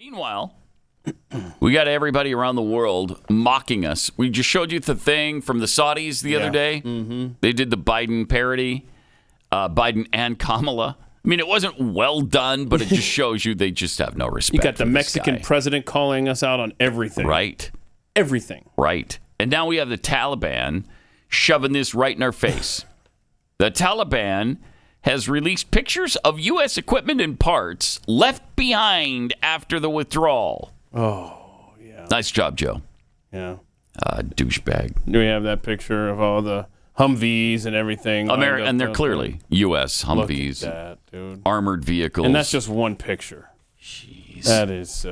Meanwhile, we got everybody around the world mocking us. We just showed you the thing from the Saudis the other day. Mm-hmm. They did the Biden parody, Biden and Kamala. I mean, it wasn't well done, but it just shows you they just have no respect. You got the Mexican president calling us out on everything. Right. Everything. Right. And now we have the Taliban shoving this right in our face. The Taliban has released pictures of U.S. equipment and parts left behind after the withdrawal. Oh, yeah. Nice job, Joe. Yeah. Douchebag. Do we have that picture of all the Humvees and everything? And they're clearly U.S. Humvees. Look at that, dude. Armored vehicles. And that's just one picture. Jeez. That is,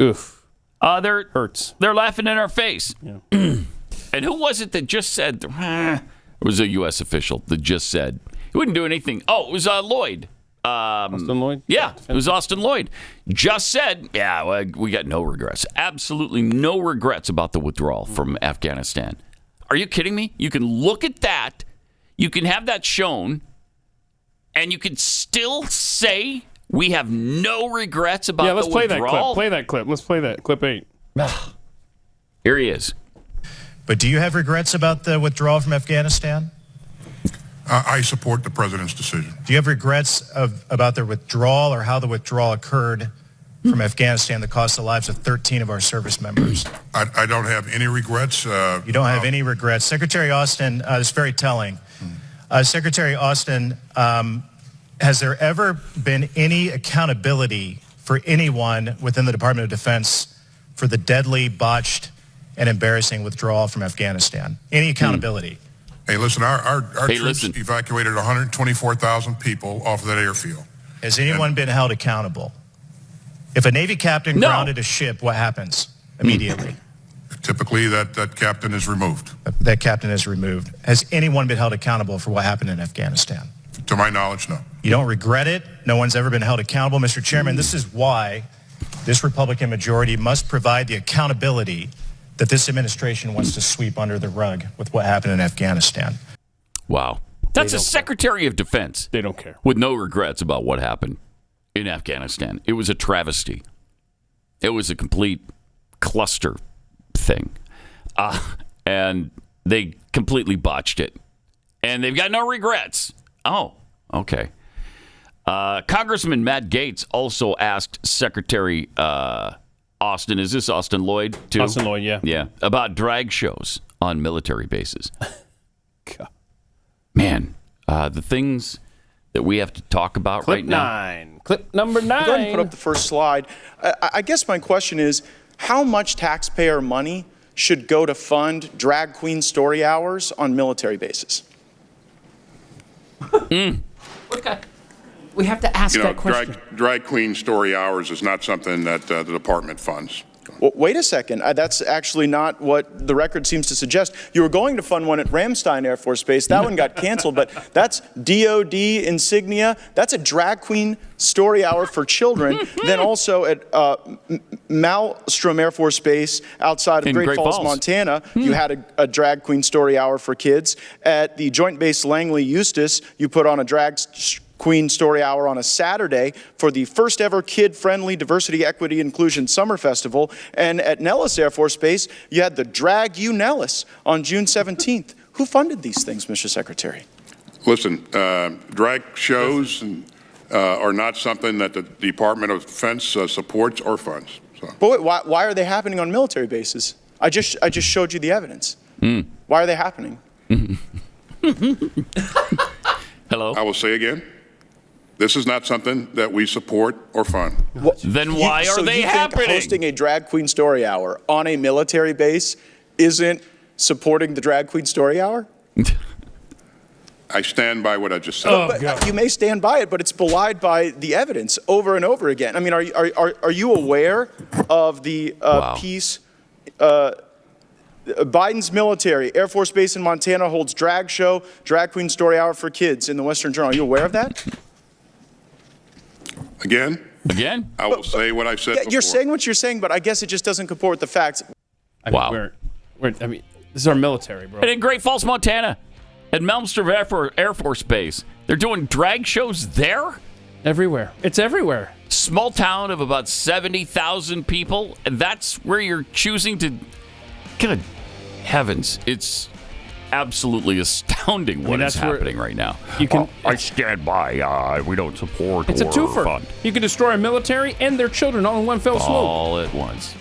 oof. Hurts. They're laughing in our face. Yeah. And who was it that just said, it was a U.S. official that just said, he wouldn't do anything. Oh, it was Lloyd. Austin Lloyd? Yeah, it was Austin Lloyd. Just said, well, we got no regrets. Absolutely no regrets about the withdrawal from Afghanistan. Are you kidding me? You can look at that. You can have that shown. And you can still say we have no regrets about the withdrawal. Yeah, let's play that clip. Let's play that clip 8. Here he is. But do you have regrets about the withdrawal from Afghanistan? I support the president's decision. Do you have regrets about the withdrawal or how the withdrawal occurred from Afghanistan that cost the lives of 13 of our service members? I don't have any regrets. You don't have any regrets. Secretary Austin, it's very telling. Secretary Austin, has there ever been any accountability for anyone within the Department of Defense for the deadly, botched, and embarrassing withdrawal from Afghanistan? Any accountability? Hey, listen, our troops evacuated 124,000 people off of that airfield. Has anyone been held accountable? If a Navy captain grounded a ship, what happens immediately? Typically, that captain is removed. That captain is removed. Has anyone been held accountable for what happened in Afghanistan? To my knowledge, no. You don't regret it? No one's ever been held accountable? Mr. Chairman, this is why this Republican majority must provide the accountability that this administration wants to sweep under the rug with what happened in Afghanistan. Wow. That's a Secretary of Defense. They don't care. With no regrets about what happened in Afghanistan. It was a travesty. It was a complete cluster thing. And they completely botched it. And they've got no regrets. Oh, okay. Congressman Matt Gaetz also asked Secretary Austin, is this Austin Lloyd too? Austin Lloyd, yeah. Yeah, about drag shows on military bases. God. Man, the things that we have to talk about right now. Clip number 9. Go ahead and put up the first slide. I guess my question is, how much taxpayer money should go to fund drag queen story hours on military bases? Okay. We have to ask that question. Drag queen story hours is not something that the department funds. Well, wait a second. That's actually not what the record seems to suggest. You were going to fund one at Ramstein Air Force Base. That one got canceled, but that's DOD insignia. That's a drag queen story hour for children. Then also at Malmstrom Air Force Base outside of Great Falls, Montana, you had a drag queen story hour for kids. At the Joint Base Langley Eustis, you put on a drag queen story hour on a Saturday for the first ever kid-friendly diversity, equity, inclusion summer festival. And at Nellis Air Force Base, you had the Drag You Nellis on June 17th. Who funded these things, Mr. Secretary? Listen, drag shows are not something that the Department of Defense supports or funds. So. But wait, why are they happening on military bases? I just showed you the evidence. Why are they happening? Hello? I will say again, this is not something that we support or fund. Then why are they happening? Hosting a drag queen story hour on a military base isn't supporting the drag queen story hour? I stand by what I just said. But you may stand by it, but it's belied by the evidence over and over again. I mean, are you aware of the piece? Biden's military, Air Force Base in Montana holds drag show, drag queen story hour for kids in the Western Journal. Are you aware of that? Again? I will say what I said before. You're saying what you're saying, but I guess it just doesn't comport with the facts. Wow. I mean, this is our military, bro. And in Great Falls, Montana, at Malmstrom Air Force Base, they're doing drag shows there? Everywhere. It's everywhere. Small town of about 70,000 people. And that's where you're choosing to. Good heavens. It's absolutely astounding what is happening right now. You can. I stand by. We don't support It's a war twofer. fund. You can destroy a military and their children all in one fell swoop. All at once.